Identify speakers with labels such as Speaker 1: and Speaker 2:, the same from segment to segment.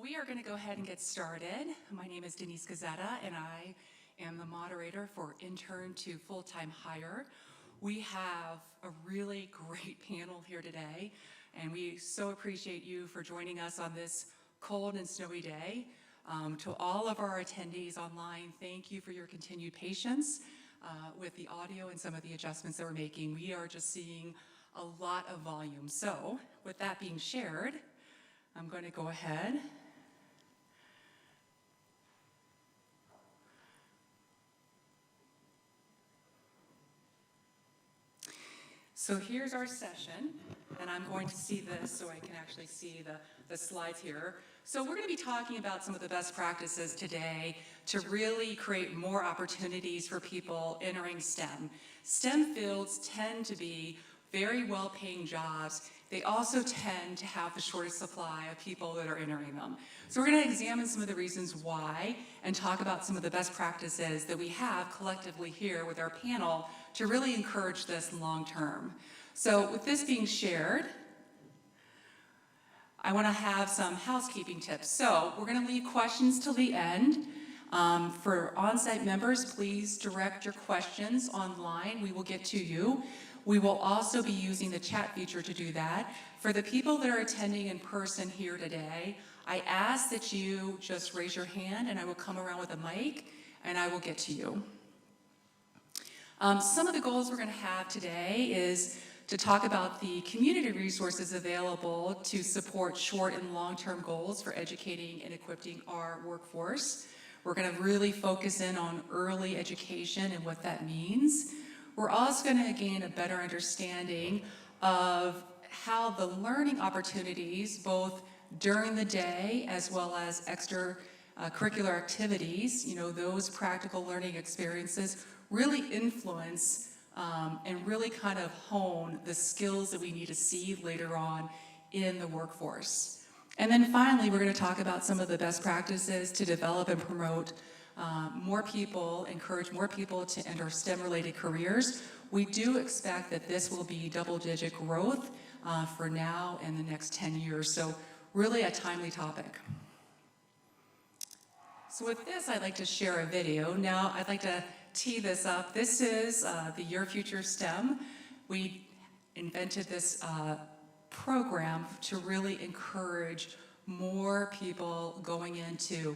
Speaker 1: We are going to go ahead and get started. My name is Denise Gazzetta, and I am the moderator for Intern to Fulltime Hire. We have a really great panel here today, and we so appreciate you for joining us on this cold and snowy day. To all of our attendees online, thank you for your continued patience with the audio and some of the adjustments that we're making. We are just seeing a lot of volume. So, with that being shared, I'm going to go ahead. So here's our session, and I'm going to see this so I can actually see the slides here. So we're going to be talking about some of the best practices today to really create more opportunities for people entering STEM. STEM fields tend to be very well-paying jobs. They also tend to have the shortest supply of people that are entering them. So we're going to examine some of the reasons why and talk about some of the best practices that we have collectively here with our panel to really encourage this long term. So with this being shared, I want to have some housekeeping tips. So we're going to leave questions till the end. For on-site members, please direct your questions online. We will get to you. We will also be using the chat feature to do that. For the people that are attending in person here today, I ask that you just raise your hand and I will come around with a mic and I will get to you. Some of the goals we're going to have today is to talk about the community resources available to support short and long-term goals for educating and equipping our workforce. We're going to really focus in on early education and what that means. We're also going to gain a better understanding of how the learning opportunities, both during the day as well as extracurricular activities, those practical learning experiences really influence and really kind of hone the skills that we need to see later on in the workforce. And then finally, we're going to talk about some of the best practices to develop and promote encourage more people to enter STEM-related careers. We do expect that this will be double-digit growth for now and the next 10 years. So really a timely topic. So with this, I'd like to share a video. Now, I'd like to tee this up. This is the Your Future STEM. We invented this program to really encourage more people going into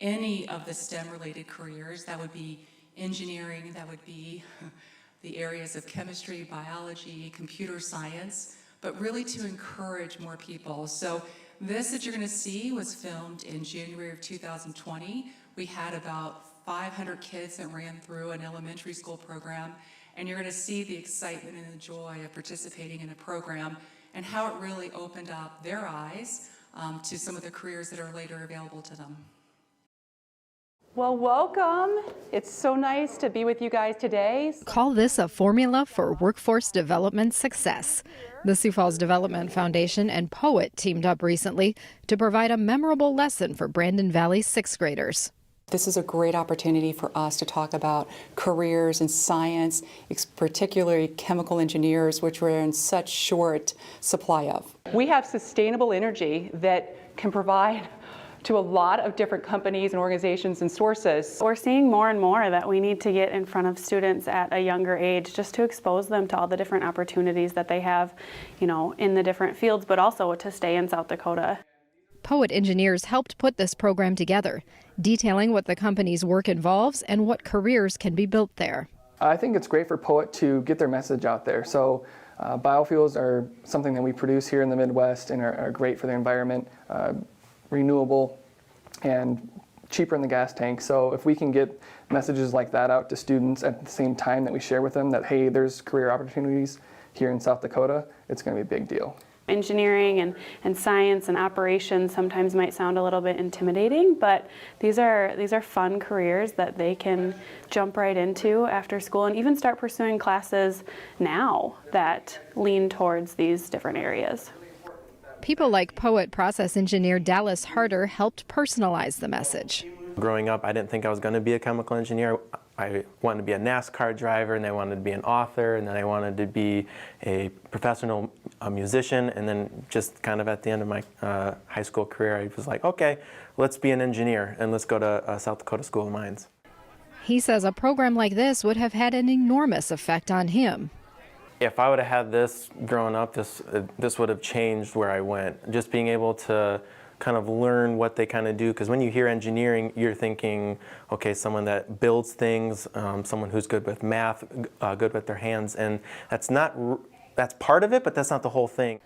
Speaker 1: any of the STEM-related careers. That would be engineering, that would be the areas of chemistry, biology, computer science, but really to encourage more people. So this that you're going to see was filmed in January of 2020. We had about 500 kids that ran through an elementary school program, and you're going to see the excitement and the joy of participating in a program and how it really opened up their eyes to some of the careers that are later available to them.
Speaker 2: Well, welcome. It's so nice to be with you guys today.
Speaker 3: Call this a formula for workforce development success. The Sioux Falls Development Foundation and Poet teamed up recently to provide a memorable lesson for Brandon Valley sixth graders.
Speaker 1: This is a great opportunity for us to talk about careers in science, particularly chemical engineers, which we're in such short supply of.
Speaker 2: We have sustainable energy that can provide to a lot of different companies and organizations and sources.
Speaker 4: We're seeing more and more that we need to get in front of students at a younger age just to expose them to all the different opportunities that they have, in the different fields, but also to stay in South Dakota.
Speaker 3: Poet engineers helped put this program together, detailing what the company's work involves and what careers can be built there.
Speaker 5: I think it's great for Poet to get their message out there. So biofuels are something that we produce here in the Midwest and are great for the environment. Renewable and cheaper in the gas tank. So if we can get messages like that out to students at the same time that we share with them that, hey, there's career opportunities here in South Dakota, it's going to be a big deal.
Speaker 4: Engineering and science and operations sometimes might sound a little bit intimidating, but these are fun careers that they can jump right into after school and even start pursuing classes now that lean towards these different areas.
Speaker 3: People like Poet process engineer Dallas Harder helped personalize the message.
Speaker 6: Growing up, I didn't think I was going to be a chemical engineer. I wanted to be a NASCAR driver, and I wanted to be an author, and then I wanted to be a professional musician, and then just kind of at the end of my high school career, I was like, okay, let's be an engineer, and let's go to South Dakota School of Mines.
Speaker 3: He says a program like this would have had an enormous effect on him.
Speaker 6: If I would have had this growing up, this would have changed where I went. Just being able to kind of learn what they kind of do, because when you hear engineering, you're thinking, okay, someone that builds things, someone who's good with math, good with their hands, and that's part of it, but that's not the whole thing.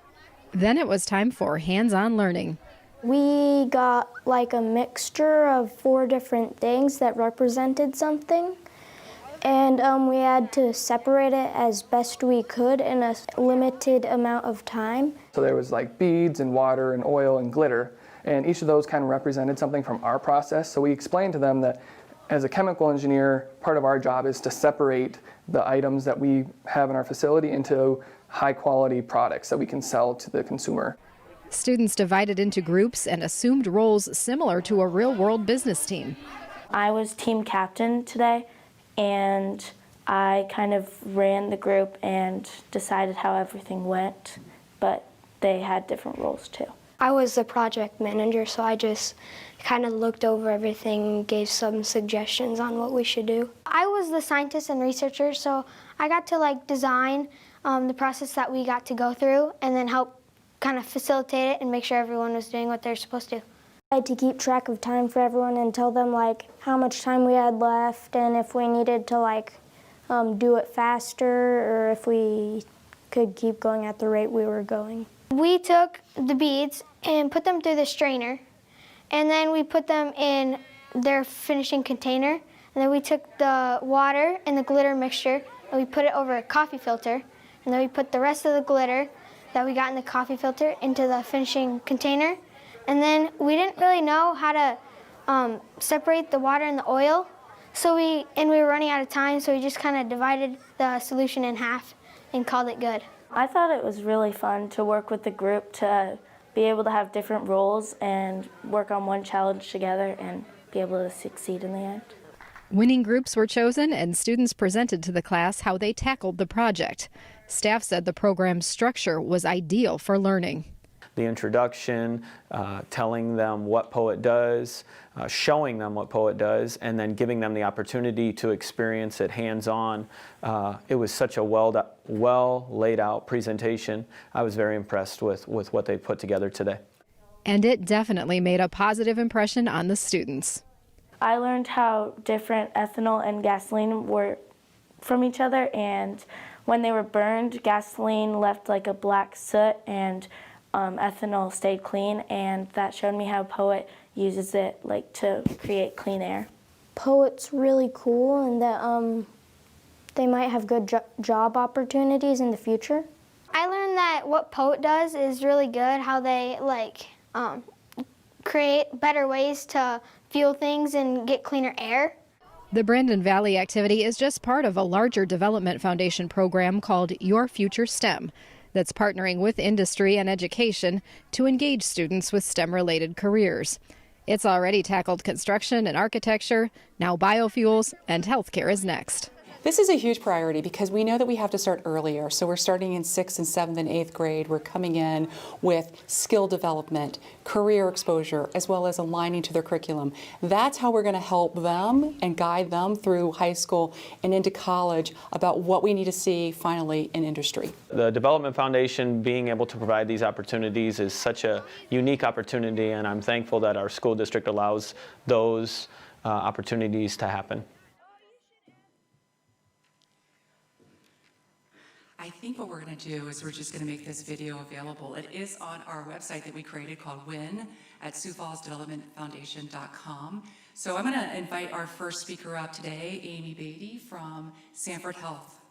Speaker 3: Then it was time for hands-on learning.
Speaker 7: We got like a mixture of 4 different things that represented something, and we had to separate it as best we could in a limited amount of time.
Speaker 5: So there was like beads and water and oil and glitter, and each of those kind of represented something from our process. So we explained to them that as a chemical engineer, part of our job is to separate the items that we have in our facility into high quality products that we can sell to the consumer.
Speaker 3: Students divided into groups and assumed roles similar to a real-world business team.
Speaker 8: I was team captain today, and I kind of ran the group and decided how everything went, but they had different roles too.
Speaker 7: I was the project manager, so I just kind of looked over everything, gave some suggestions on what we should do. I was the scientist and researcher, so I got to like design the process that we got to go through and then help kind of facilitate it and make sure everyone was doing what they're supposed to. I had to keep track of time for everyone and tell them like how much time we had left and if we needed to like do it faster or if we could keep going at the rate we were going. We took the beads and put them through the strainer, and then we put them in their finishing container, and then we took the water and the glitter mixture and we put it over a coffee filter, and then we put the rest of the glitter that we got in the coffee filter into the finishing container. And then we didn't really know how to separate the water and the oil, and we were running out of time, so we just kind of divided the solution in half and called it good.
Speaker 8: I thought it was really fun to work with the group, to be able to have different roles and work on one challenge together and be able to succeed in the end.
Speaker 3: Winning groups were chosen and students presented to the class how they tackled the project. Staff said the program's structure was ideal for learning.
Speaker 9: The introduction, telling them what POET does, showing them what POET does, and then giving them the opportunity to experience it hands-on. It was such a well laid out presentation. I was very impressed with what they put together today.
Speaker 3: And it definitely made a positive impression on the students.
Speaker 8: I learned how different ethanol and gasoline were from each other, and when they were burned, gasoline left like a black soot and ethanol stayed clean, and that showed me how POET uses it like to create clean air.
Speaker 7: POET's really cool and that they might have good job opportunities in the future. I learned that what POET does is really good, how they create better ways to fuel things and get cleaner air.
Speaker 3: The Brandon Valley activity is just part of a larger Development Foundation program called Your Future STEM that's partnering with industry and education to engage students with STEM-related careers. It's already tackled construction and architecture, now biofuels, and healthcare is next.
Speaker 10: This is a huge priority because we know that we have to start earlier. So we're starting in 6th and 7th and 8th grade. We're coming in with skill development, career exposure, as well as aligning to their curriculum. That's how we're going to help them and guide them through high school and into college about what we need to see finally in industry.
Speaker 9: The Development Foundation being able to provide these opportunities is such a unique opportunity, and I'm thankful that our school district allows those opportunities to happen.
Speaker 1: I think what we're going to do is we're just going to make this video available. It is on our website that we created called WIN at SiouxFallsDevelopmentFoundation.com. So I'm going to invite our first speaker up today, Amy Beatty from Sanford Health.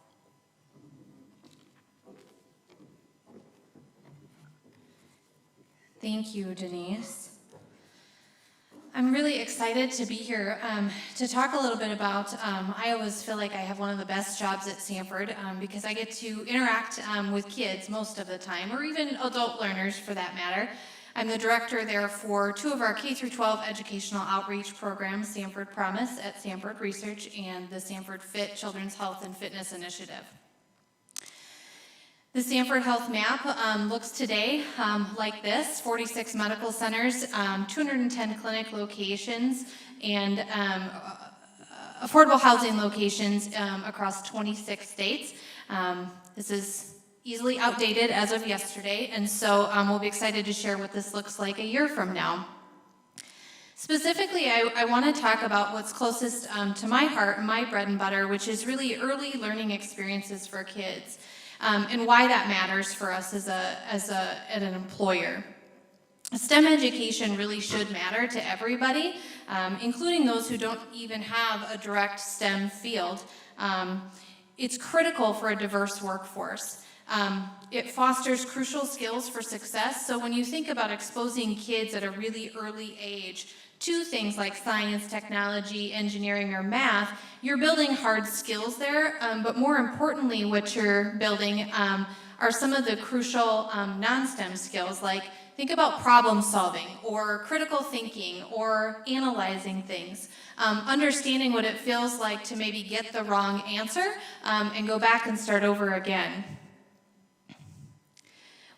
Speaker 11: Thank you, Denise. I'm really excited to be here to talk a little bit about, I always feel like I have one of the best jobs at Sanford because I get to interact with kids most of the time, or even adult learners for that matter. I'm the director there for 2 of our K-12 educational outreach programs, Sanford Promise at Sanford Research and the Sanford Fit Children's Health and Fitness Initiative. The Sanford Health Map looks today like this: 46 medical centers, 210 clinic locations, and affordable housing locations across 26 states. This is easily outdated as of yesterday, and so we'll be excited to share what this looks like a year from now. Specifically, I want to talk about what's closest to my heart, my bread and butter, which is really early learning experiences for kids, and why that matters for us as an employer. STEM education really should matter to everybody, including those who don't even have a direct STEM field. It's critical for a diverse workforce. It fosters crucial skills for success. So when you think about exposing kids at a really early age to things like science, technology, engineering, or math, you're building hard skills there, but more importantly, what you're building are some of the crucial non-STEM skills, like think about problem solving, or critical thinking, or analyzing things, understanding what it feels like to maybe get the wrong answer and go back and start over again.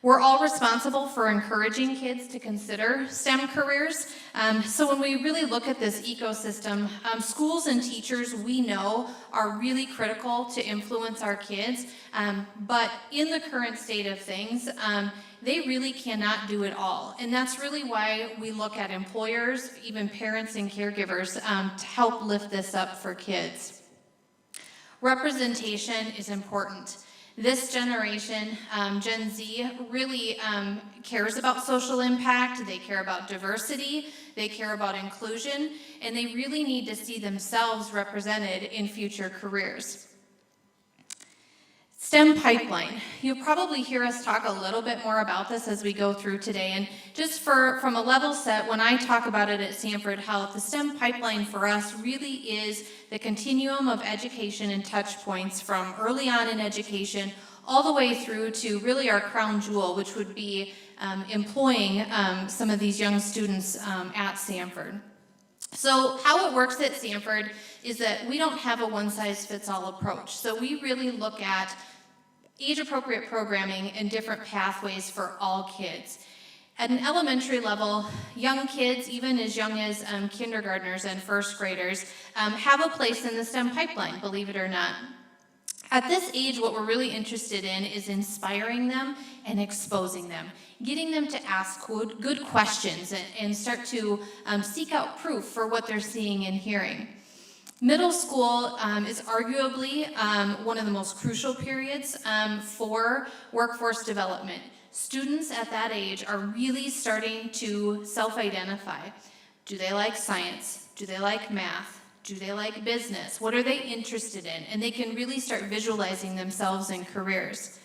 Speaker 11: We're all responsible for encouraging kids to consider STEM careers. So when we really look at this ecosystem, schools and teachers, we know, are really critical to influence our kids. But in the current state of things, they really cannot do it all. And that's really why we look at employers, even parents and caregivers, to help lift this up for kids. Representation is important. This generation, Gen Z, really cares about social impact, they care about diversity, they care about inclusion, and they really need to see themselves represented in future careers. STEM pipeline. You'll probably hear us talk a little bit more about this as we go through today, and just from a level set, when I talk about it at Sanford Health, the STEM pipeline for us really is the continuum of education and touch points from early on in education all the way through to really our crown jewel, which would be employing some of these young students at Sanford. So how it works at Sanford is that we don't have a one-size-fits-all approach. So we really look at age-appropriate programming and different pathways for all kids. At an elementary level, young kids, even as young as kindergartners and first graders, have a place in the STEM pipeline, believe it or not. At this age, what we're really interested in is inspiring them and exposing them, getting them to ask good questions and start to seek out proof for what they're seeing and hearing. Middle school is arguably one of the most crucial periods for workforce development. Students at that age are really starting to self-identify. Do they like science? Do they like math? Do they like business? What are they interested in? And they can really start visualizing themselves in careers.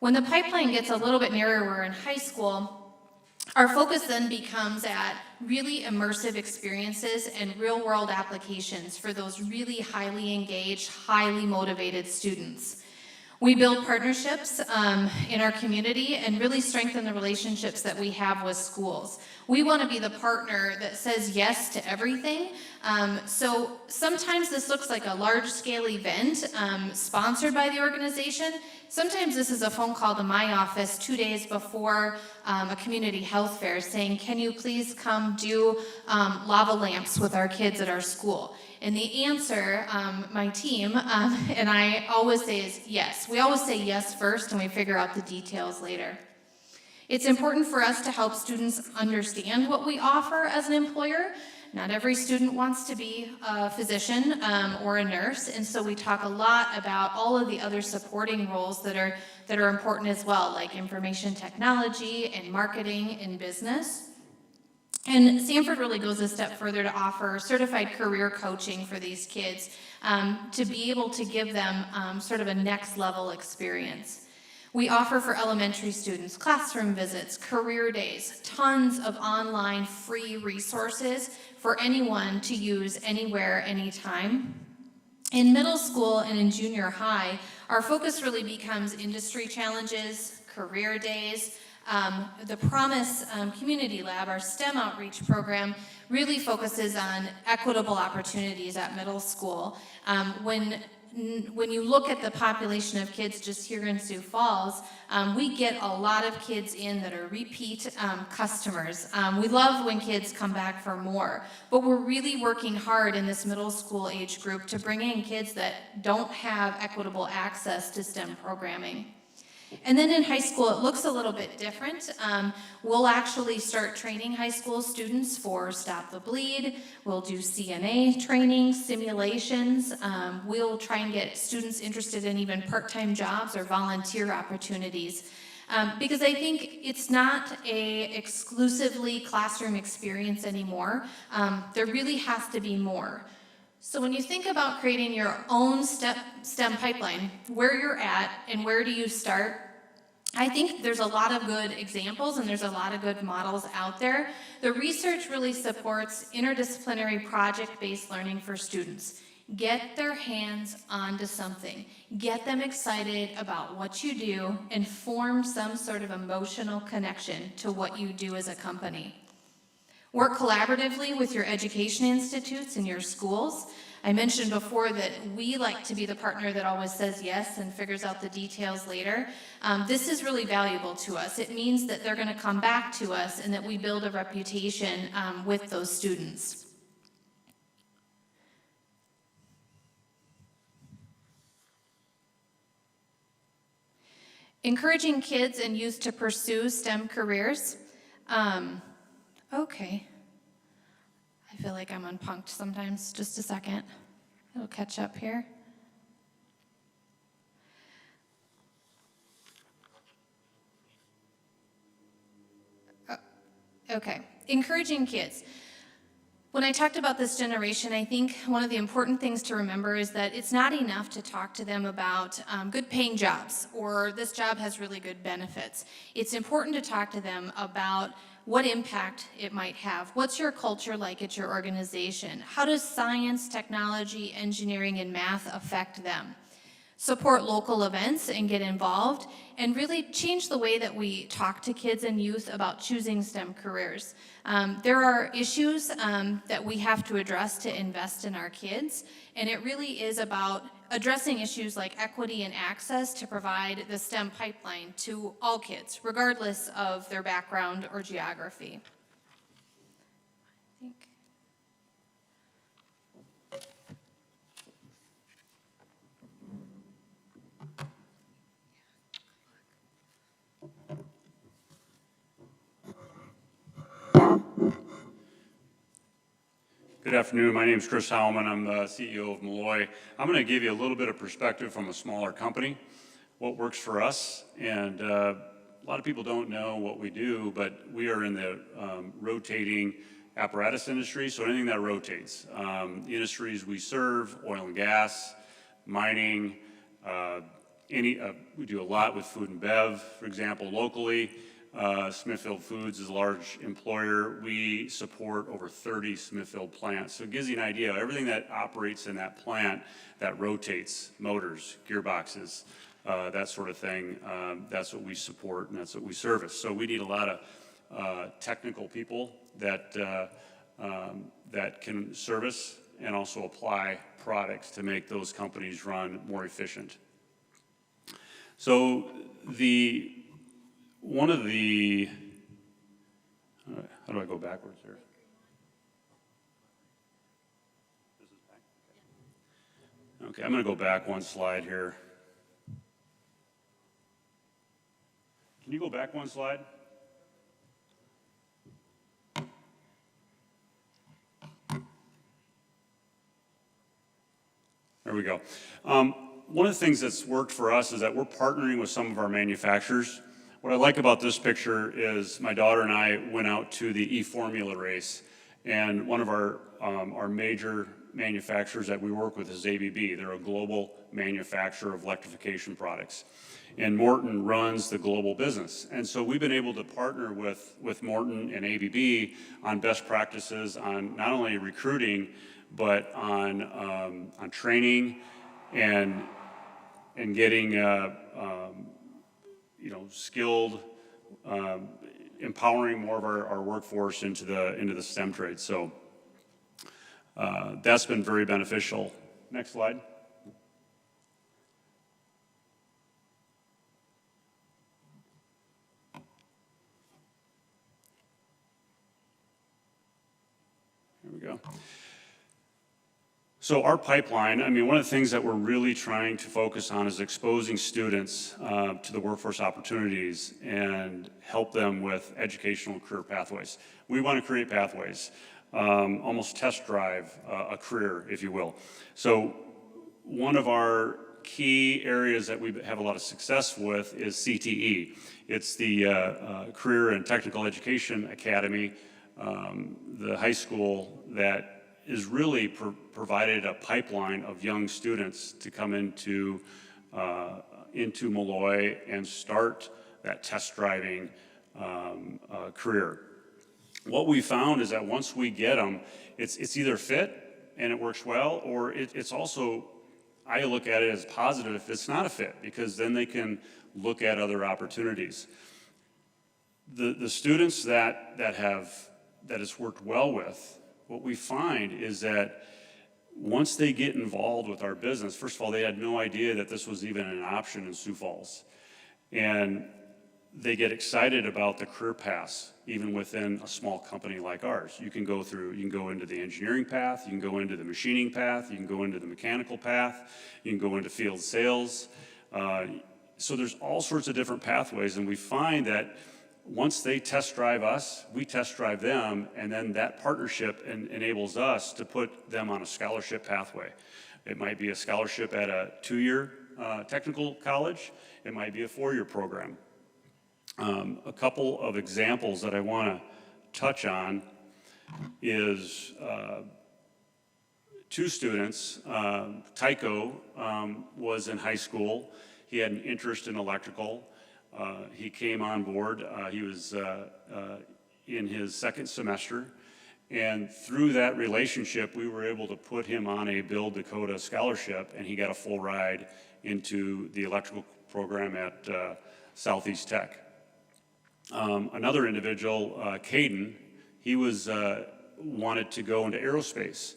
Speaker 11: When the pipeline gets a little bit narrower in high school, our focus then becomes at really immersive experiences and real-world applications for those really highly engaged, highly motivated students. We build partnerships in our community and really strengthen the relationships that we have with schools. We want to be the partner that says yes to everything. So sometimes this looks like a large-scale event sponsored by the organization. Sometimes this is a phone call to my office 2 days before a community health fair saying, can you please come do lava lamps with our kids at our school? And the answer, my team and I always say is yes. We always say yes first and we figure out the details later. It's important for us to help students understand what we offer as an employer. Not every student wants to be a physician or a nurse, and so we talk a lot about all of the other supporting roles that are important as well, like information technology and marketing and business. And Sanford really goes a step further to offer certified career coaching for these kids to be able to give them sort of a next level experience. We offer for elementary students classroom visits, career days, tons of online free resources for anyone to use anywhere, anytime. In middle school and in junior high, our focus really becomes industry challenges, career days, The Promise Community Lab, our STEM outreach program, really focuses on equitable opportunities at middle school. When you look at the population of kids just here in Sioux Falls, we get a lot of kids in that are repeat customers. We love when kids come back for more, but we're really working hard in this middle school age group to bring in kids that don't have equitable access to STEM programming. And then in high school, it looks a little bit different. We'll actually start training high school students for Stop the Bleed. We'll do CNA training, simulations. We'll try and get students interested in even part-time jobs or volunteer opportunities. Because I think it's not a exclusively classroom experience anymore. There really has to be more. So when you think about creating your own STEM pipeline, where you're at and where do you start, I think there's a lot of good examples and there's a lot of good models out there. The research really supports interdisciplinary project-based learning for students. Get their hands onto something. Get them excited about what you do and form some sort of emotional connection to what you do as a company. Work collaboratively with your education institutes and your schools. I mentioned before that we like to be the partner that always says yes and figures out the details later. This is really valuable to us. It means that they're going to come back to us and that we build a reputation with those students. Encouraging kids and youth to pursue STEM careers. Okay. I feel like I'm unpunked sometimes. Just a second. It'll catch up here. Okay. Encouraging kids. When I talked about this generation, I think one of the important things to remember is that it's not enough to talk to them about good paying jobs or this job has really good benefits. It's important to talk to them about what impact it might have. What's your culture like at your organization? How does science, technology, engineering, and math affect them? Support local events and get involved, and really change the way that we talk to kids and youth about choosing STEM careers. There are issues that we have to address to invest in our kids, and it really is about addressing issues like equity and access to provide the STEM pipeline to all kids, regardless of their background or geography.
Speaker 12: Good afternoon. My name is Chris Howman. I'm the CEO of Malloy. I'm going to give you a little bit of perspective from a smaller company, what works for us. And a lot of people don't know what we do, but we are in the rotating apparatus industry, so anything that rotates. The industries we serve, oil and gas, mining, we do a lot with food and bev, for example, locally. Smithfield Foods is a large employer. We support over 30 Smithfield plants. So it gives you an idea of everything that operates in that plant that rotates, motors, gearboxes, that sort of thing. That's what we support and that's what we service. So we need a lot of technical people that, that can service and also apply products to make those companies run more efficient. So one of the, how do I go backwards here? Okay, I'm going to go back one slide here. Can you go back one slide? There we go. One of the things that's worked for us is that we're partnering with some of our manufacturers. What I like about this picture is my daughter and I went out to the E-Formula race, and one of our major manufacturers that we work with is ABB. They're a global manufacturer of electrification products, and Morton runs the global business. And so we've been able to partner with Morton and ABB on best practices on not only recruiting, but on training and getting skilled empowering more of our workforce into the STEM trades. So that's been very beneficial. Next slide. Here we go. So our pipeline, I mean, one of the things that we're really trying to focus on is exposing students to the workforce opportunities and help them with educational career pathways. We want to create pathways, almost test drive a career, if you will. So one of our key areas that we have a lot of success with is CTE. It's the Career and Technical Education Academy, the high school that is really provided a pipeline of young students to come into Molloy and start that test driving career. What we found is that once we get them, it's either fit and it works well, or it's also, I look at it as positive if it's not a fit, because then they can look at other opportunities. The students that it's worked well with, what we find is that once they get involved with our business, first of all, they had no idea that this was even an option in Sioux Falls. And they get excited about the career paths, even within a small company like ours. You can go into the engineering path, you can go into the machining path, you can go into the mechanical path, you can go into field sales. So there's all sorts of different pathways, and we find that once they test drive us, we test drive them, and then that partnership enables us to put them on a scholarship pathway. It might be a scholarship at a 2-year technical college. It might be a 4-year program. A couple of examples that I want to touch on is 2 students. Tycho was in high school. He had an interest in electrical. He came on board. He was in his 2nd semester, and through that relationship, we were able to put him on a Build Dakota scholarship, and he got a full ride into the electrical program at Southeast Tech. Another individual, Caden, he wanted to go into aerospace.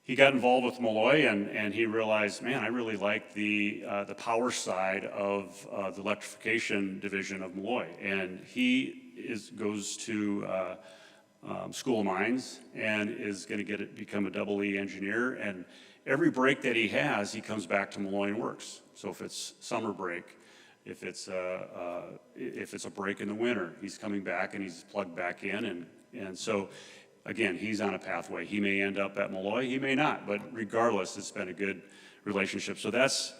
Speaker 12: He got involved with Molloy, and he realized, man, I really like the power side of the electrification division of Molloy. And he goes to School of Mines and is going to become a EE engineer. And every break that he has, he comes back to Molloy and works. So if it's summer break, if it's a break in the winter, he's coming back and he's plugged back in, and so. Again, he's on a pathway. He may end up at Molloy, he may not, but regardless, it's been a good relationship. So that's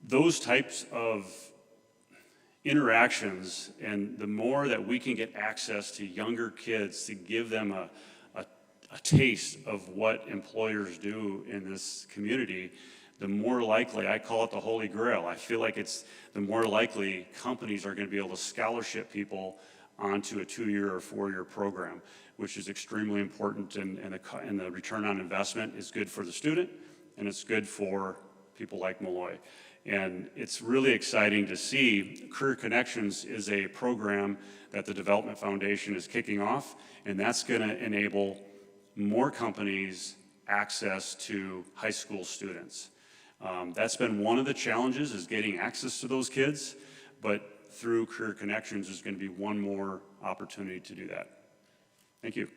Speaker 12: those types of interactions, and the more that we can get access to younger kids to give them a taste of what employers do in this community, the more likely, I call it the Holy Grail. I feel like it's the more likely companies are going to be able to scholarship people onto a 2-year or 4-year program, which is extremely important, and the return on investment is good for the student, and it's good for people like Molloy. And it's really exciting to see. Career Connections is a program that the Development Foundation is kicking off, and that's going to enable more companies access to high school students. That's been one of the challenges, is getting access to those kids, but through Career Connections, there's going to be one more opportunity to do that. Thank you.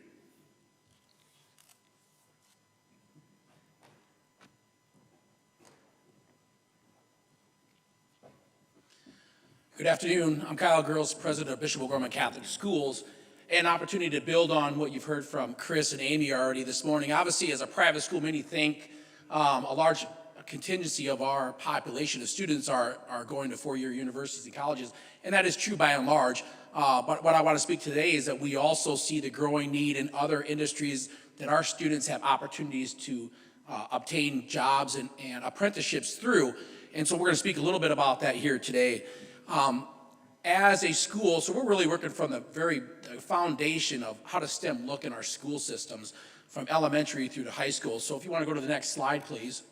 Speaker 13: Good afternoon. I'm Kyle Girls, president of Bishop O'Gorman Catholic Schools. An opportunity to build on what you've heard from Chris and Amy already this morning. Obviously, as a private school, many think a large contingency of our population of students are going to 4-year universities and colleges, and that is true by and large. But what I want to speak today is that we also see the growing need in other industries that our students have opportunities to obtain jobs and apprenticeships through. And so we're going to speak a little bit about that here today. As a school, so we're really working from the very foundation of how does STEM look in our school systems from elementary through to high school. So if you want to go to the next slide, please.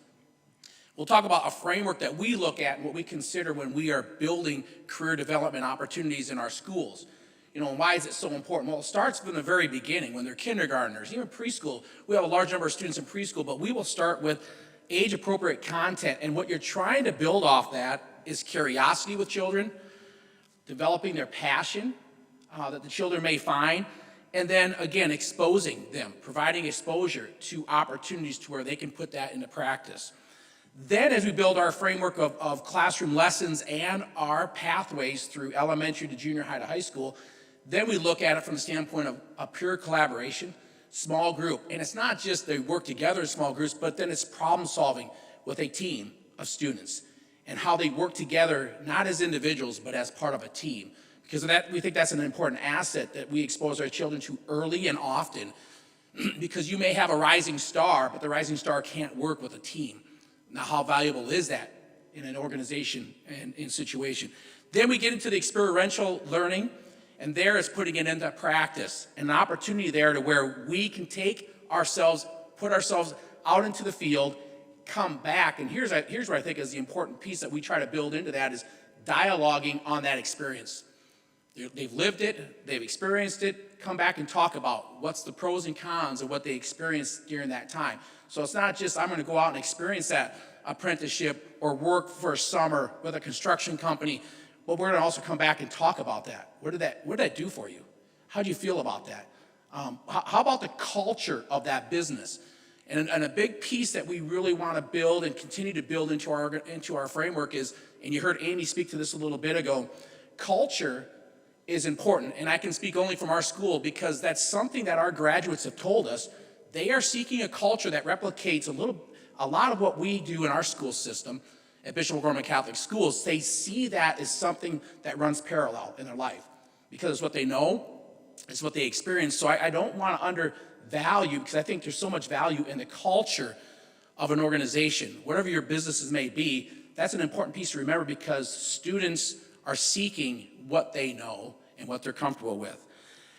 Speaker 13: We'll talk about a framework that we look at and what we consider when we are building career development opportunities in our schools. You know, and why is it so important? Well, it starts from the very beginning, when they're kindergartners, even preschool. We have a large number of students in preschool, but we will start with age-appropriate content. And what you're trying to build off that is curiosity with children, developing their passion that the children may find, and then, again, exposing them, providing exposure to opportunities to where they can put that into practice. Then, as we build our framework of classroom lessons and our pathways through elementary to junior high to high school, then we look at it from the standpoint of a pure collaboration, small group. And it's not just they work together in small groups, but then it's problem solving with a team of students and how they work together, not as individuals, but as part of a team. Because of that, we think that's an important asset that we expose our children to early and often, because you may have a rising star, but the rising star can't work with a team. Now, how valuable is that in an organization and in situation? Then we get into the experiential learning, and there is putting it into practice, and an opportunity there to where we can take ourselves, put ourselves out into the field, come back, and here's what I think is the important piece that we try to build into that is dialoguing on that experience. They've lived it, they've experienced it, come back and talk about what's the pros and cons of what they experienced during that time. So it's not just I'm going to go out and experience that apprenticeship or work for a summer with a construction company, but we're going to also come back and talk about that. What did that do for you? How do you feel about that? How about the culture of that business? And a big piece that we really want to build and continue to build into our framework is, and you heard Amy speak to this a little bit ago, culture is important. And I can speak only from our school because that's something that our graduates have told us. They are seeking a culture that replicates a lot of what we do in our school system at Bishop O'Gorman Catholic Schools. They see that as something that runs parallel in their life because it's what they know, it's what they experience. So I don't want to undervalue, because I think there's so much value in the culture of an organization. Whatever your businesses may be, that's an important piece to remember because students are seeking what they know and what they're comfortable with.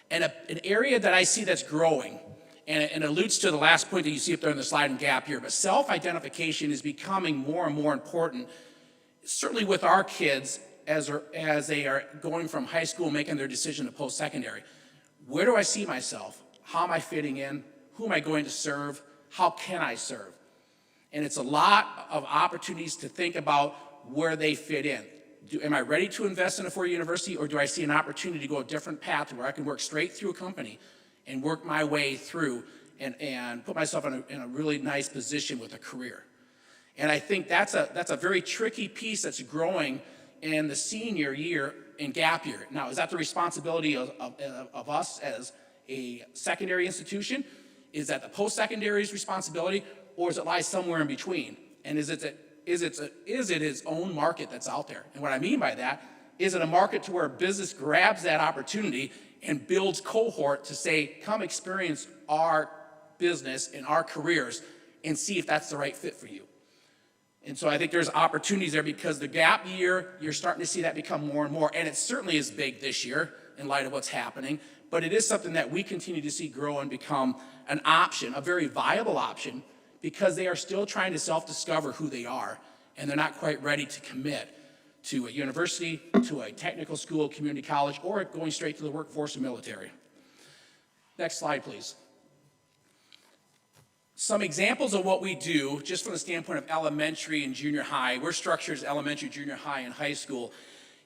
Speaker 13: And an area that I see that's growing, and it alludes to the last point that you see up there in the slide in gap here, but self-identification is becoming more and more important, certainly with our kids as they are going from high school, making their decision to post-secondary. Where do I see myself? How am I fitting in? Who am I going to serve? How can I serve? And it's a lot of opportunities to think about where they fit in. Am I ready to invest in a four-year university, or do I see an opportunity to go a different path where I can work straight through a company and work my way through and put myself in a really nice position with a career? And I think that's a very tricky piece that's growing in the senior year in gap year. Now, is that the responsibility of us as a secondary institution? Is that the post-secondary's responsibility, or does it lie somewhere in between? And is it its own market that's out there? And what I mean by that, is it a market to where a business grabs that opportunity and builds cohort to say, come experience our business and our careers and see if that's the right fit for you? And so I think there's opportunities there because the gap year, you're starting to see that become more and more. And it certainly is big this year in light of what's happening. But it is something that we continue to see grow and become an option, a very viable option, because they are still trying to self-discover who they are, and they're not quite ready to commit to a university, to a technical school, community college, or going straight to the workforce and military. Next slide, please. Some examples of what we do, just from the standpoint of elementary and junior high. We're structured as elementary, junior high, and high school.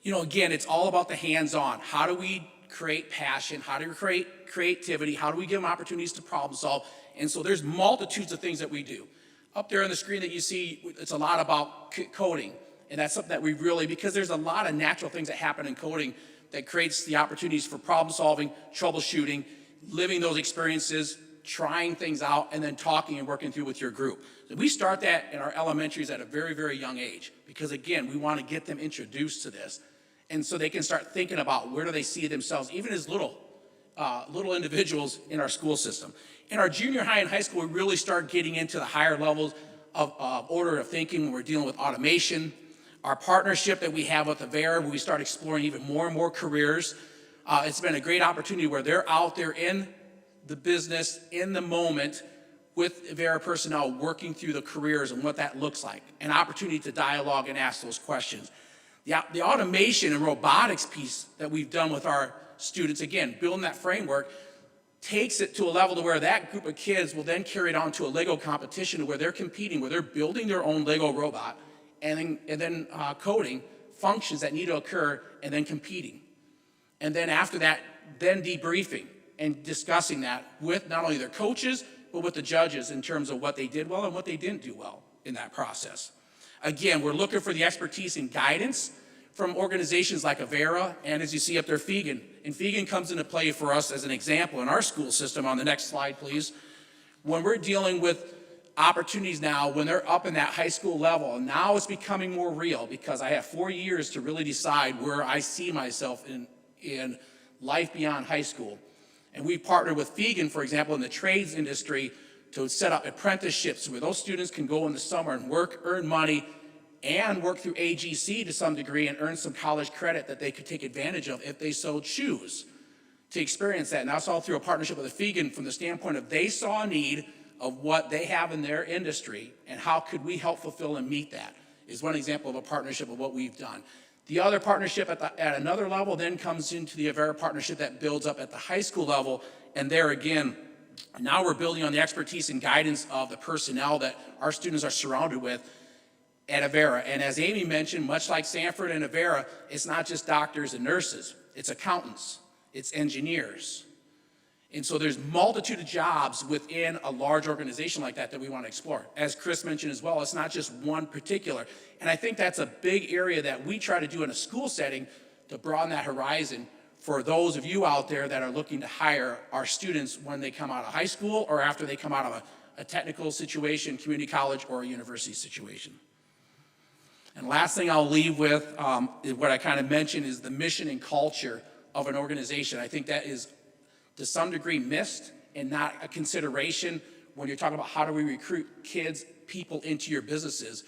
Speaker 13: You know, again, it's all about the hands-on. How do we create passion? How do we create creativity? How do we give them opportunities to problem solve? And so there's multitudes of things that we do. Up there on the screen that you see, it's a lot about coding. And that's something that we really, because there's a lot of natural things that happen in coding that creates the opportunities for problem solving, troubleshooting, living those experiences, trying things out, and then talking and working through with your group. So we start that in our elementaries at a very, very young age. Because again, we want to get them introduced to this. And so they can start thinking about where do they see themselves, even as little individuals in our school system. In our junior high and high school, we really start getting into the higher levels of order of thinking when we're dealing with automation. Our partnership that we have with Avera, where we start exploring even more and more careers. It's been a great opportunity where they're out there in the business, in the moment, with Vera personnel working through the careers and what that looks like, an opportunity to dialogue and ask those questions. The automation and robotics piece that we've done with our students, again, building that framework, takes it to a level to where that group of kids will then carry it on to a Lego competition where they're competing, where they're building their own Lego robot and then coding functions that need to occur and then competing. And then after that, then debriefing and discussing that with not only their coaches, but with the judges in terms of what they did well and what they didn't do well in that process. Again, we're looking for the expertise and guidance from organizations like Avera, and as you see up there, Fegan. And Fegan comes into play for us as an example in our school system. On the next slide, please. When we're dealing with opportunities now, when they're up in that high school level, and now it's becoming more real because I have 4 years to really decide where I see myself in life beyond high school. And we partnered with Fegan, for example, in the trades industry to set up apprenticeships where those students can go in the summer and work, earn money, and work through AGC to some degree and earn some college credit that they could take advantage of if they so choose to experience that. And that's all through a partnership with the Fegan from the standpoint of they saw a need of what they have in their industry and how could we help fulfill and meet that is one example of a partnership of what we've done. The other partnership at another level then comes into the Avera partnership that builds up at the high school level. And there again, now we're building on the expertise and guidance of the personnel that our students are surrounded with at Avera. And as Amy mentioned, much like Sanford and Avera, it's not just doctors and nurses, it's accountants, it's engineers. And so there's multitude of jobs within a large organization like that we want to explore. As Chris mentioned as well, it's not just one particular. And I think that's a big area that we try to do in a school setting to broaden that horizon for those of you out there that are looking to hire our students when they come out of high school or after they come out of a technical situation, community college, or a university situation. And last thing I'll leave with, is what I kind of mentioned, is the mission and culture of an organization. I think that is to some degree missed and not a consideration when you're talking about how do we recruit kids, people into your businesses.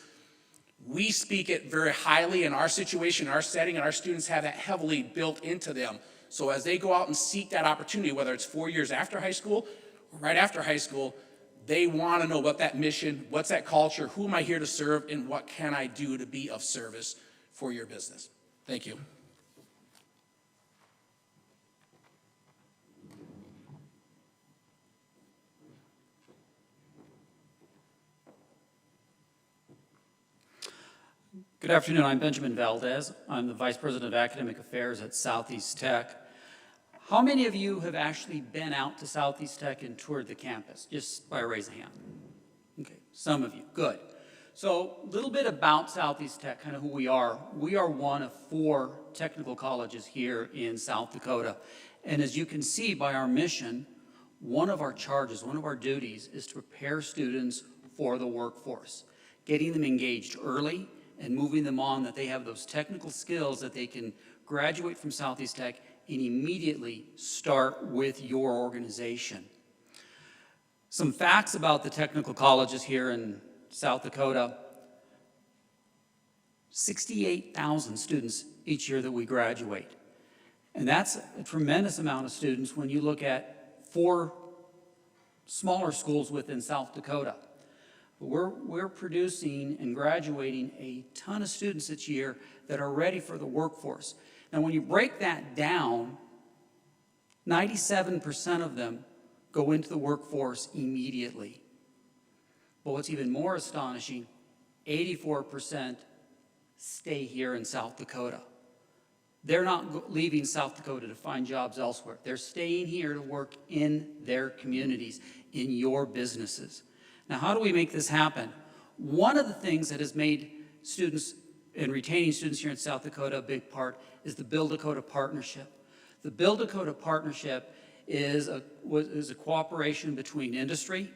Speaker 13: We speak it very highly in our situation, our setting, and our students have that heavily built into them. So as they go out and seek that opportunity, whether it's 4 years after high school or right after high school, they want to know what that mission, what's that culture, who am I here to serve, and what can I do to be of service for your business. Thank you.
Speaker 14: Good afternoon, I'm Benjamin Valdez. I'm the Vice President of Academic Affairs at Southeast Tech. How many of you have actually been out to Southeast Tech and toured the campus? Just by a raise of hand. Okay, some of you, good. So a little bit about Southeast Tech, kind of who we are. We are one of 4 technical colleges here in South Dakota. And as you can see by our mission, one of our charges, one of our duties is to prepare students for the workforce, getting them engaged early, and moving them on, that they have those technical skills that they can graduate from Southeast Tech and immediately start with your organization. Some facts about the technical colleges here in South Dakota: 68,000 students each year that we graduate. And that's a tremendous amount of students when you look at 4 smaller schools within South Dakota. We're producing and graduating a ton of students each year that are ready for the workforce. Now, when you break that down, 97% of them go into the workforce immediately. But what's even more astonishing, 84% stay here in South Dakota. They're not leaving South Dakota to find jobs elsewhere. They're staying here to work in their communities, in your businesses. Now, how do we make this happen? One of the things that has made students and retaining students here in South Dakota a big part is the Build Dakota Partnership. The Build Dakota Partnership is a cooperation between industry,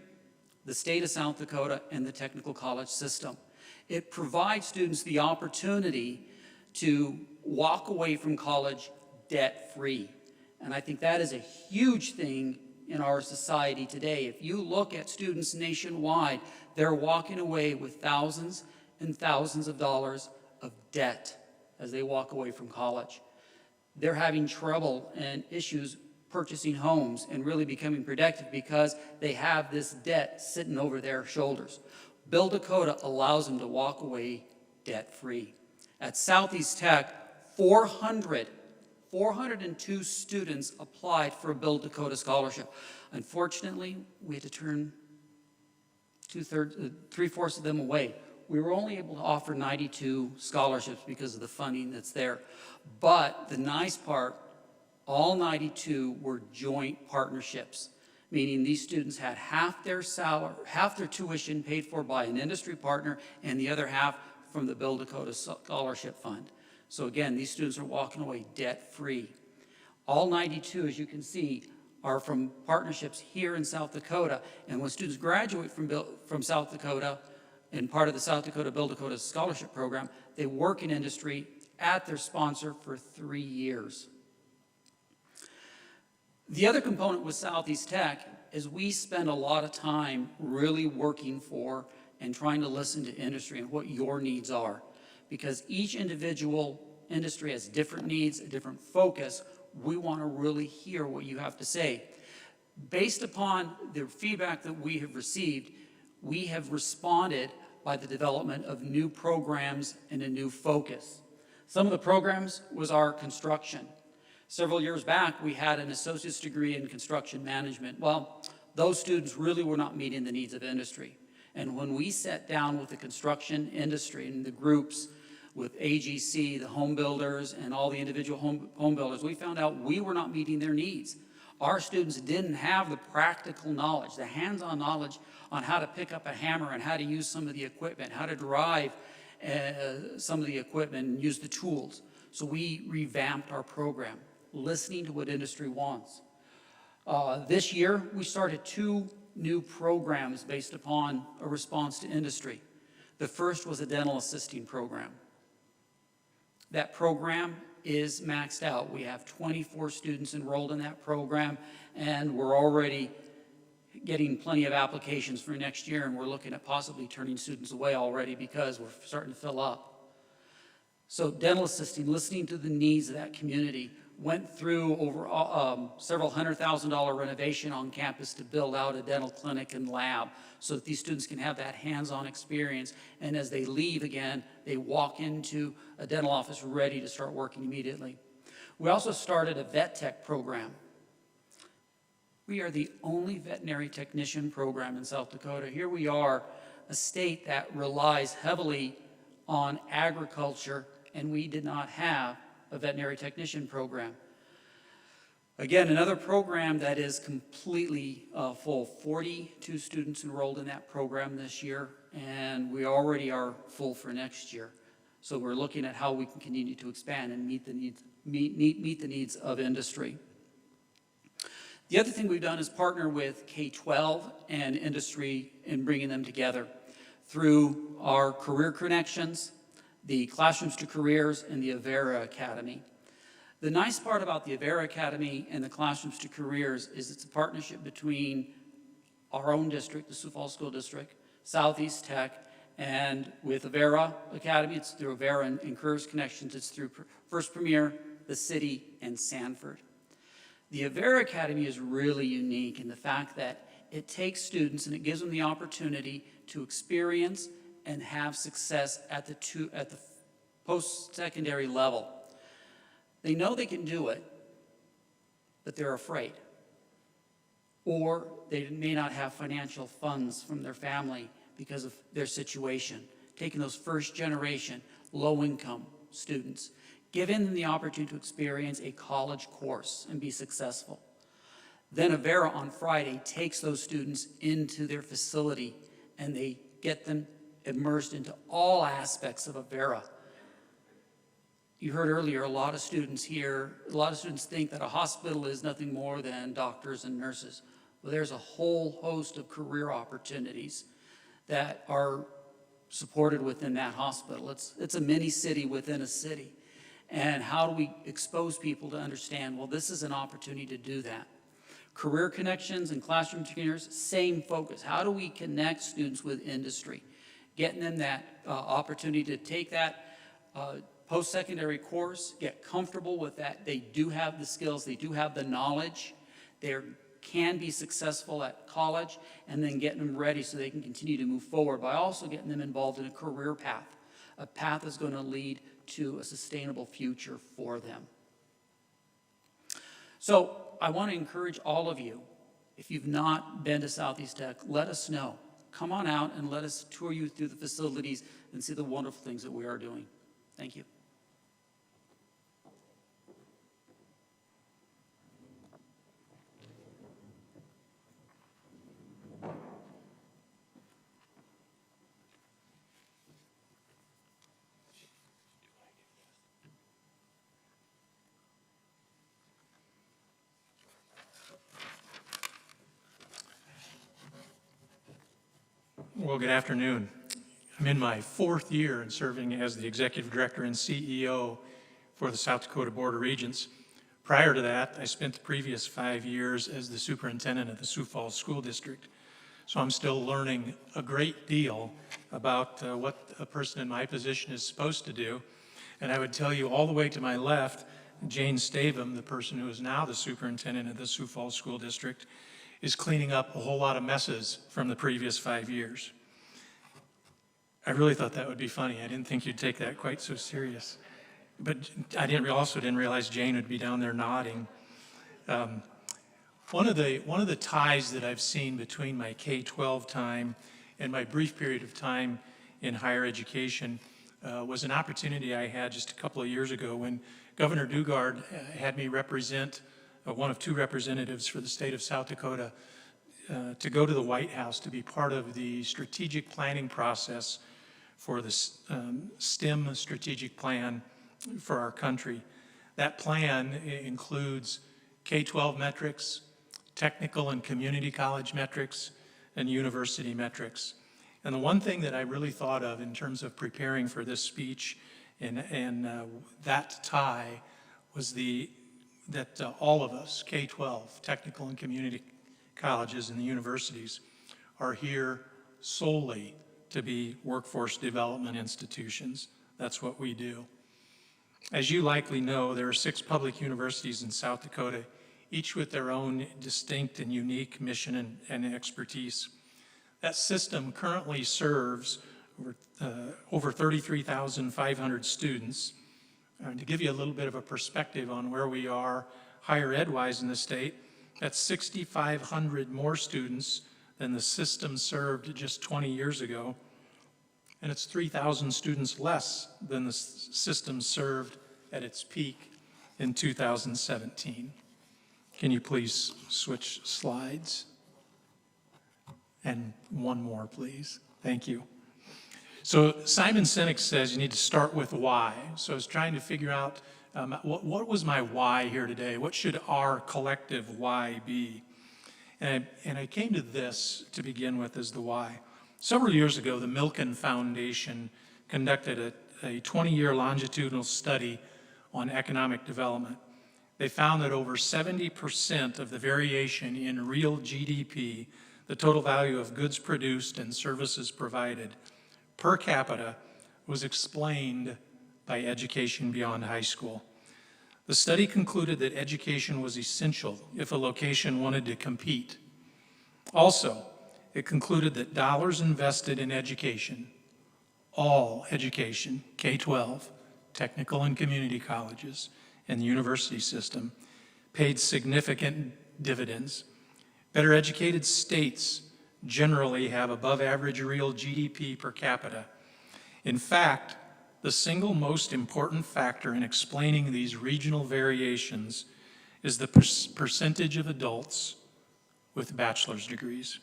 Speaker 14: the state of South Dakota, and the technical college system. It provides students the opportunity to walk away from college debt-free. And I think that is a huge thing in our society today. If you look at students nationwide, they're walking away with thousands and thousands of dollars of debt as they walk away from college. They're having trouble and issues purchasing homes and really becoming productive because they have this debt sitting over their shoulders. Build Dakota allows them to walk away debt-free. At Southeast Tech, 402 students applied for a Build Dakota scholarship. Unfortunately, we had to turn three-fourths of them away. We were only able to offer 92 scholarships because of the funding that's there. But the nice part, all 92 were joint partnerships, meaning these students had half their salary, half their tuition paid for by an industry partner and the other half from the Build Dakota Scholarship Fund. So again, these students are walking away debt-free. All 92, as you can see, are from partnerships here in South Dakota. And when students graduate from South Dakota and part of the South Dakota Build Dakota Scholarship Program, they work in industry at their sponsor for 3 years. The other component with Southeast Tech is we spend a lot of time really working for and trying to listen to industry and what your needs are. Because each individual industry has different needs, a different focus. We want to really hear what you have to say. Based upon the feedback that we have received, we have responded by the development of new programs and a new focus. Some of the programs was our construction. Several years back, we had an associate's degree in construction management. Well, those students really were not meeting the needs of industry. And when we sat down with the construction industry and the groups with AGC, the home builders, and all the individual home builders, we found out we were not meeting their needs. Our students didn't have the practical knowledge, the hands-on knowledge on how to pick up a hammer and how to use some of the equipment, how to drive some of the equipment and use the tools. So we revamped our program, listening to what industry wants. This year, we started 2 new programs based upon a response to industry. The first was a dental assisting program. That program is maxed out. We have 24 students enrolled in that program, and we're already getting plenty of applications for next year, and we're looking at possibly turning students away already because we're starting to fill up. So dental assisting, listening to the needs of that community, went through over several $100,000 renovation on campus to build out a dental clinic and lab so that these students can have that hands-on experience, and as they leave again, they walk into a dental office ready to start working immediately. We also started a vet tech program. We are the only veterinary technician program in South Dakota. Here we are, a state that relies heavily on agriculture, and we did not have a veterinary technician program. Again, another program that is completely full. 42 students enrolled in that program this year, and we already are full for next year. So we're looking at how we can continue to expand and meet the needs of industry. The other thing we've done is partner with K-12 and industry in bringing them together through our career connections, the Classrooms to Careers, and the Avera Academy. The nice part about the Avera Academy and the Classrooms to Careers is it's a partnership between our own district, the Sioux Falls School District, Southeast Tech, and with Avera Academy, it's through Avera and Careers Connections, it's through First Premier, the city, and Sanford. The Avera Academy is really unique in the fact that it takes students and it gives them the opportunity to experience and have success at the post-secondary level. They know they can do it, but they're afraid. Or they may not have financial funds from their family because of their situation. Taking those first-generation, low-income students, giving them the opportunity to experience a college course and be successful. Then Avera on Friday takes those students into their facility and they get them immersed into all aspects of Avera. You heard earlier, a lot of students think that a hospital is nothing more than doctors and nurses. Well, there's a whole host of career opportunities that are supported within that hospital. It's a mini city within a city. And how do we expose people to understand, well, this is an opportunity to do that. Career connections and classroom trainers, same focus. How do we connect students with industry? Getting them that opportunity to take that post-secondary course, get comfortable with that. They do have the skills, they do have the knowledge, They can be successful at college, and then getting them ready so they can continue to move forward by also getting them involved in a career path, a path that's going to lead to a sustainable future for them. So I want to encourage all of you, if you've not been to Southeast Tech, let us know. Come on out and let us tour you through the facilities and see the wonderful things that we are doing. Thank you.
Speaker 15: Well, good afternoon. I'm in my 4th year in serving as the Executive Director and CEO for the South Dakota Board of Regents. Prior to that, I spent the previous 5 years as the Superintendent of the Sioux Falls School District. So I'm still learning a great deal about what a person in my position is supposed to do. And I would tell you all the way to my left, Jane Stavum, the person who is now the Superintendent of the Sioux Falls School District, is cleaning up a whole lot of messes from the previous 5 years. I really thought that would be funny. I didn't think you'd take that quite so serious. But I also didn't realize Jane would be down there nodding. One of the ties that I've seen between my K-12 time and my brief period of time in higher education was an opportunity I had just a couple of years ago when Governor Dugard had me represent one of 2 representatives for the state of South Dakota to go to the White House to be part of the strategic planning process for the STEM strategic plan for our country. That plan includes K-12 metrics, technical and community college metrics, and university metrics. And the one thing that I really thought of in terms of preparing for this speech and that tie was that all of us, K-12, technical and community colleges and the universities, are here solely to be workforce development institutions. That's what we do. As you likely know, there are 6 public universities in South Dakota, each with their own distinct and unique mission and expertise. That system currently serves over 33,500 students. To give you a little bit of a perspective on where we are higher ed-wise in the state, that's 6,500 more students than the system served just 20 years ago, and it's 3,000 students less than the system served at its peak in 2017. Can you please switch slides? And one more, please. Thank you. So Simon Sinek says you need to start with why. So I was trying to figure out what was my why here today? What should our collective why be? And I came to this to begin with as the why. Several years ago, the Milken Foundation conducted a 20-year longitudinal study on economic development. They found that over 70% of the variation in real GDP, the total value of goods produced and services provided, per capita, was explained by education beyond high school. The study concluded that education was essential if a location wanted to compete. Also, it concluded that dollars invested in education, all education, K-12, technical and community colleges, and the university system, paid significant dividends. Better educated states generally have above average real GDP per capita. In fact, the single most important factor in explaining these regional variations is the percentage of adults with bachelor's degrees.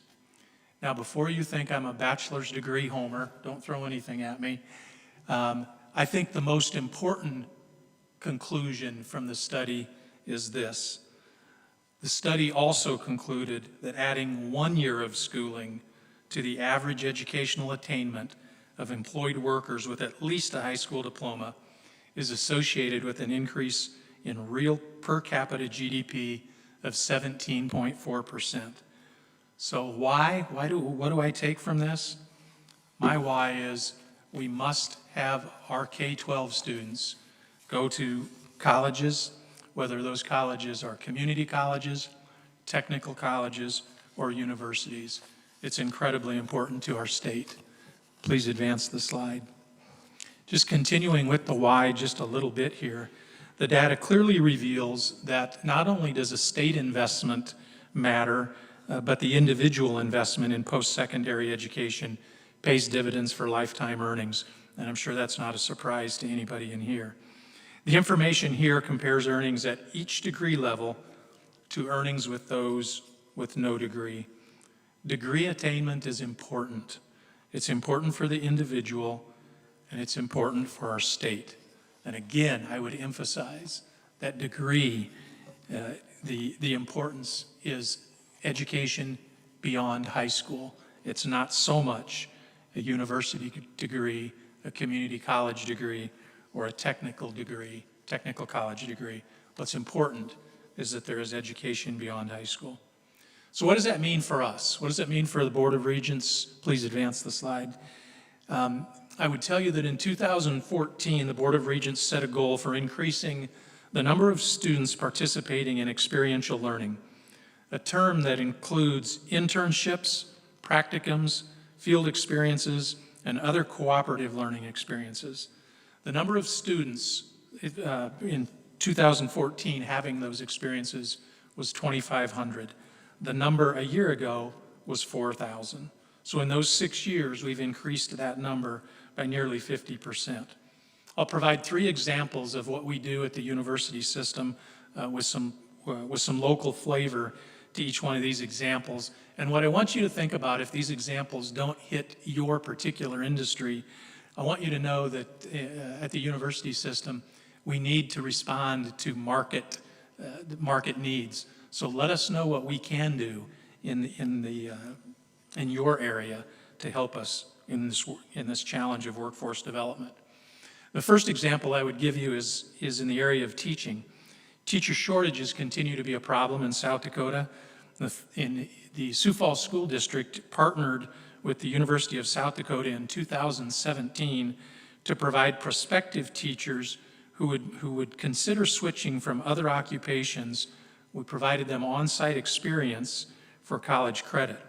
Speaker 15: Now, before you think I'm a bachelor's degree homer, don't throw anything at me, I think the most important conclusion from the study is this. The study also concluded that adding 1 year of schooling to the average educational attainment of employed workers with at least a high school diploma is associated with an increase in real per capita GDP of 17.4%. So what do I take from this? My why is we must have our K-12 students go to colleges, whether those colleges are community colleges, technical colleges, or universities. It's incredibly important to our state. Please advance the slide. Just continuing with the why just a little bit here, the data clearly reveals that not only does a state investment matter, but the individual investment in post-secondary education pays dividends for lifetime earnings. And I'm sure that's not a surprise to anybody in here. The information here compares earnings at each degree level to earnings with those with no degree. Degree attainment is important. It's important for the individual, and it's important for our state. And again, I would emphasize that degree, the importance is education beyond high school. It's not so much a university degree, a community college degree, or a technical degree, technical college degree. What's important is that there is education beyond high school. So what does that mean for us? What does that mean for the Board of Regents? Please advance the slide. I would tell you that in 2014, the Board of Regents set a goal for increasing the number of students participating in experiential learning, a term that includes internships, practicums, field experiences, and other cooperative learning experiences. The number of students in 2014 having those experiences was 2,500. The number a year ago was 4,000. So in those 6 years, we've increased that number by nearly 50%. I'll provide 3 examples of what we do at the university system with some local flavor to each one of these examples. And what I want you to think about, if these examples don't hit your particular industry, I want you to know that at the university system, we need to respond to market needs. So let us know what we can do in your area to help us in this challenge of workforce development. The first example I would give you is in the area of teaching. Teacher shortages continue to be a problem in South Dakota. In the Sioux Falls School District partnered with the University of South Dakota in 2017 to provide prospective teachers who would consider switching from other occupations. We provided them on-site experience for college credit.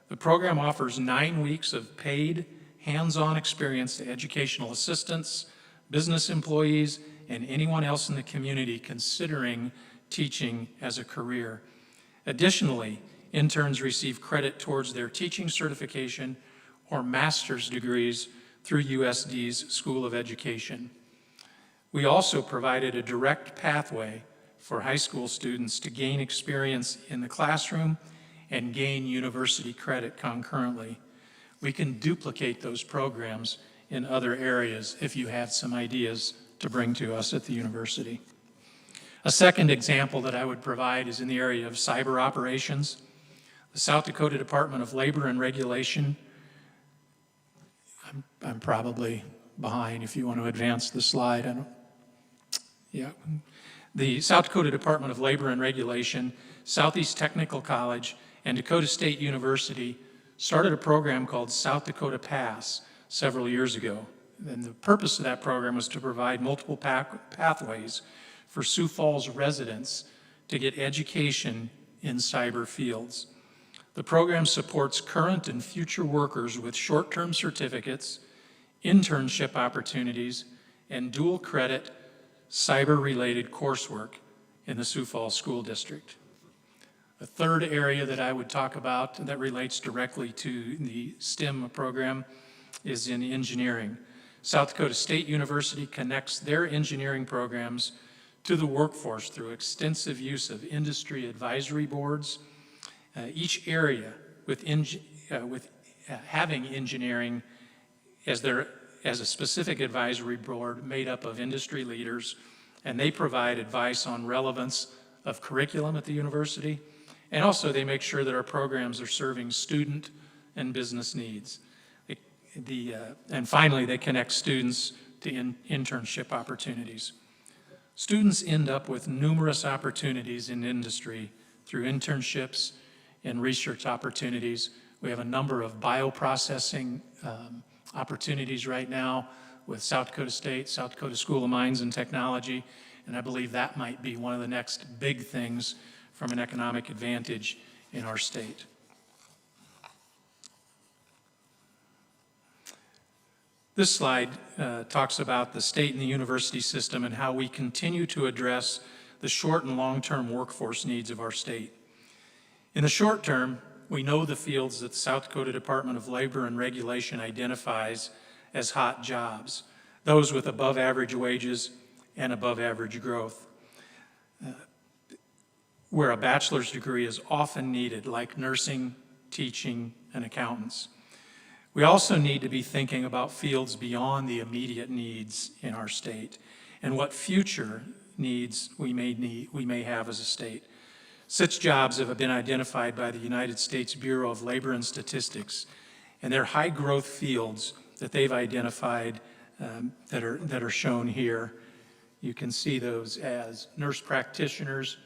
Speaker 15: The program offers 9 weeks of paid, hands-on experience to educational assistants, business employees, and anyone else in the community considering teaching as a career. Additionally, interns receive credit towards their teaching certification or master's degrees through USD's School of Education. We also provided a direct pathway for high school students to gain experience in the classroom and gain university credit concurrently. We can duplicate those programs in other areas if you have some ideas to bring to us at the university. A second example that I would provide is in the area of cyber operations. The South Dakota Department of Labor and Regulation, I'm probably behind if you want to advance the slide. The South Dakota Department of Labor and Regulation, Southeast Technical College, and Dakota State University started a program called South Dakota Pass several years ago. And the purpose of that program was to provide multiple pathways for Sioux Falls residents to get education in cyber fields. The program supports current and future workers with short-term certificates, internship opportunities, and dual credit cyber-related coursework in the Sioux Falls School District. The third area that I would talk about that relates directly to the STEM program is in engineering. South Dakota State University connects their engineering programs to the workforce through extensive use of industry advisory boards. Each area with having engineering as a specific advisory board made up of industry leaders, and they provide advice on relevance of curriculum at the university, and also they make sure that our programs are serving student and business needs. And finally, they connect students to internship opportunities. Students end up with numerous opportunities in industry through internships and research opportunities. We have a number of bioprocessing opportunities right now with South Dakota State, South Dakota School of Mines and Technology, and I believe that might be one of the next big things from an economic advantage in our state. This slide talks about the state and the university system and how we continue to address the short and long-term workforce needs of our state. In the short term, we know the fields that the South Dakota Department of Labor and Regulation identifies as hot jobs, those with above average wages and above average growth, where a bachelor's degree is often needed, like nursing, teaching, and accountants. We also need to be thinking about fields beyond the immediate needs in our state and what future needs we may have as a state. Such jobs have been identified by the United States Bureau of Labor and Statistics, and they're high growth fields that they've identified that are shown here. You can see those as nurse practitioners,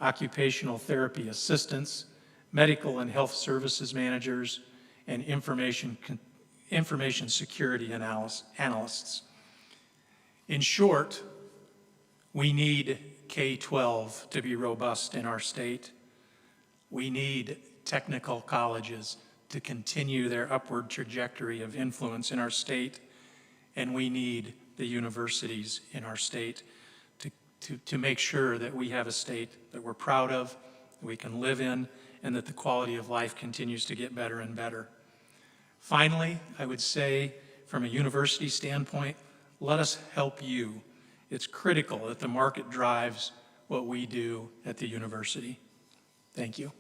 Speaker 15: occupational therapy assistants, medical and health services managers, and information security analysts. In short, we need K-12 to be robust in our state. We need technical colleges to continue their upward trajectory of influence in our state, and we need the universities in our state to make sure that we have a state that we're proud of, that we can live in, and that the quality of life continues to get better and better. Finally, I would say, from a university standpoint, let us help you. It's critical that the market drives what we do at the university. Thank you.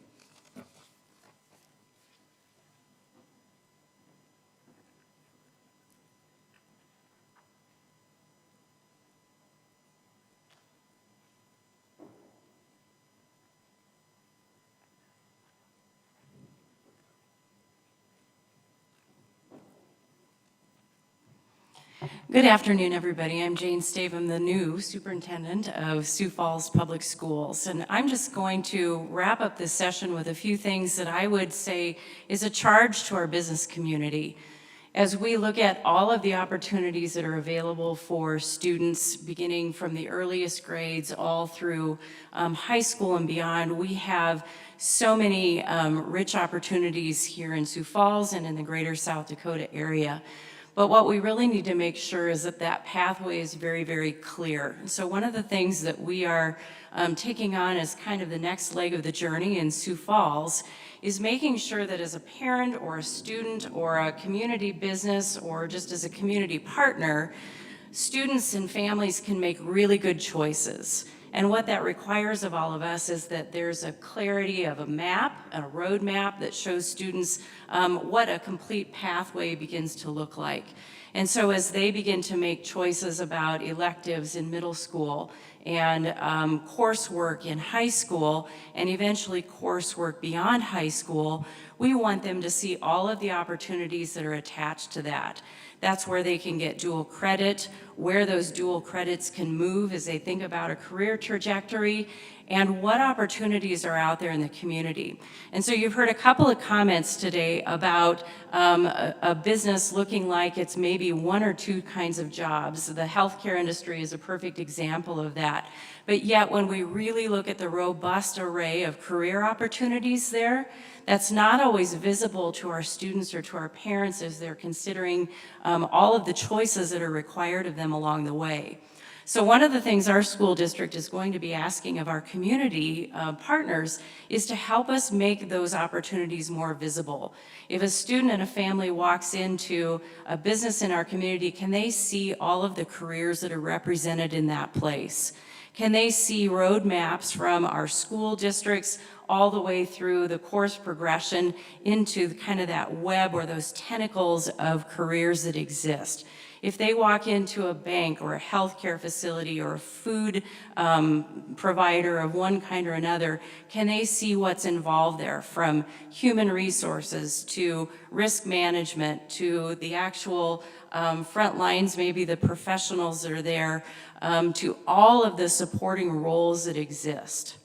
Speaker 16: Good afternoon, everybody. I'm Jane Stavum, the new superintendent of Sioux Falls Public Schools. And I'm just going to wrap up this session with a few things that I would say is a charge to our business community. As we look at all of the opportunities that are available for students, beginning from the earliest grades all through high school and beyond, we have so many rich opportunities here in Sioux Falls and in the greater South Dakota area. But what we really need to make sure is that that pathway is very, very clear. And so one of the things that we are taking on as kind of the next leg of the journey in Sioux Falls is making sure that as a parent or a student or a community business or just as a community partner, students and families can make really good choices. And what that requires of all of us is that there's a clarity of a map, a roadmap that shows students what a complete pathway begins to look like. And so as they begin to make choices about electives in middle school and coursework in high school and eventually coursework beyond high school, we want them to see all of the opportunities that are attached to that. That's where they can get dual credit, where those dual credits can move as they think about a career trajectory, and what opportunities are out there in the community. And so you've heard a couple of comments today about a business looking like it's maybe one or two kinds of jobs. The healthcare industry is a perfect example of that. But yet when we really look at the robust array of career opportunities there, that's not always visible to our students or to our parents as they're considering all of the choices that are required of them along the way. So one of the things our school district is going to be asking of our community partners is to help us make those opportunities more visible. If a student and a family walks into a business in our community, can they see all of the careers that are represented in that place? Can they see roadmaps from our school districts all the way through the course progression into kind of that web or those tentacles of careers that exist? If they walk into a bank or a healthcare facility or a food provider of one kind or another, can they see what's involved there, from human resources to risk management to the actual front lines, maybe the professionals that are there, to all of the supporting roles that exist?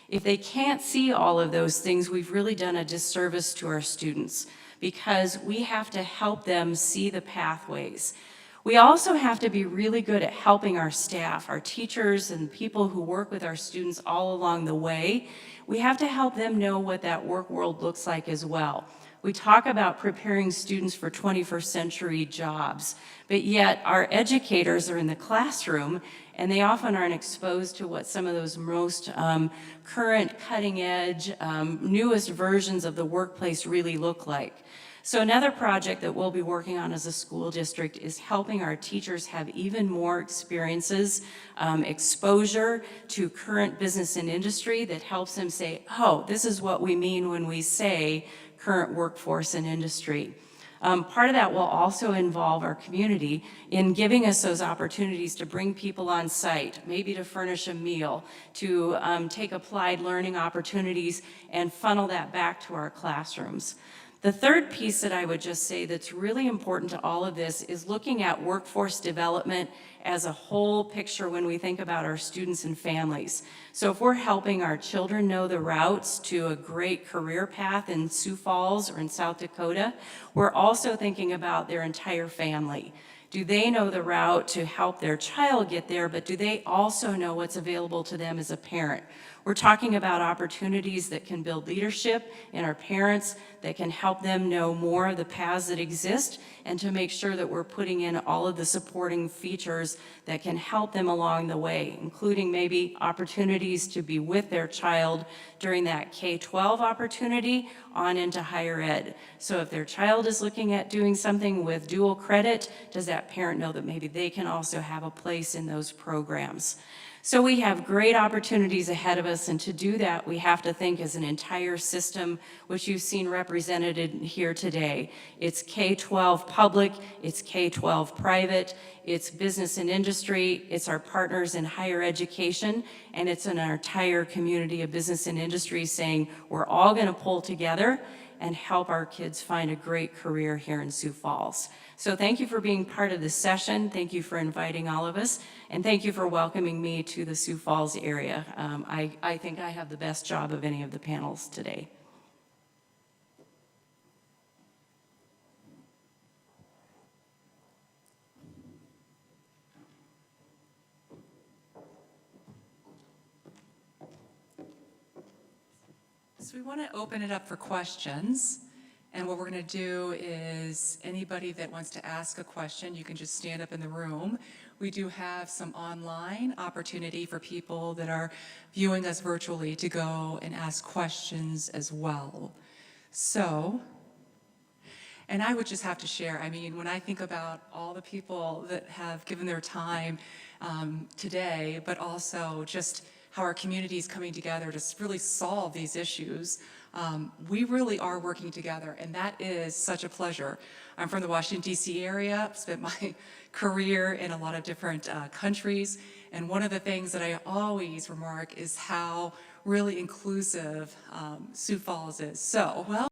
Speaker 16: If they can't see all of those things, we've really done a disservice to our students, because we have to help them see the pathways. We also have to be really good at helping our staff, our teachers and people who work with our students all along the way. We have to help them know what that work world looks like as well. We talk about preparing students for 21st century jobs, but yet our educators are in the classroom and they often aren't exposed to what some of those most current, cutting edge, newest versions of the workplace really look like. So another project that we'll be working on as a school district is helping our teachers have even more experiences, exposure to current business and industry that helps them say, oh, this is what we mean when we say current workforce and industry. Part of that will also involve our community in giving us those opportunities to bring people on site, maybe to furnish a meal, to take applied learning opportunities and funnel that back to our classrooms. The third piece that I would just say that's really important to all of this is looking at workforce development as a whole picture when we think about our students and families. So if we're helping our children know the routes to a great career path in Sioux Falls or in South Dakota, we're also thinking about their entire family. Do they know the route to help their child get there, but do they also know what's available to them as a parent? We're talking about opportunities that can build leadership in our parents, that can help them know more of the paths that exist, and to make sure that we're putting in all of the supporting features that can help them along the way, including maybe opportunities to be with their child during that K-12 opportunity on into higher ed. So if their child is looking at doing something with dual credit, does that parent know that maybe they can also have a place in those programs? So we have great opportunities ahead of us, and to do that, we have to think as an entire system, which you've seen represented here today. It's K-12 public, it's K-12 private, it's business and industry, it's our partners in higher education, and it's in our entire community of business and industry saying we're all going to pull together and help our kids find a great career here in Sioux Falls. So thank you for being part of this session. Thank you for inviting all of us. And thank you for welcoming me to the Sioux Falls area. I think I have the best job of any of the panels today.
Speaker 1: So we want to open it up for questions. And what we're going to do is anybody that wants to ask a question, you can just stand up in the room. We do have some online opportunity for people that are viewing us virtually to go and ask questions as well. So, and I would just have to share, I mean, when I think about all the people that have given their time today, but also just how our community is coming together to really solve these issues, we really are working together, and that is such a pleasure. I'm from the Washington, D.C. area, spent my career in a lot of different countries, and one of the things that I always remark is how really inclusive Sioux Falls is. So, well,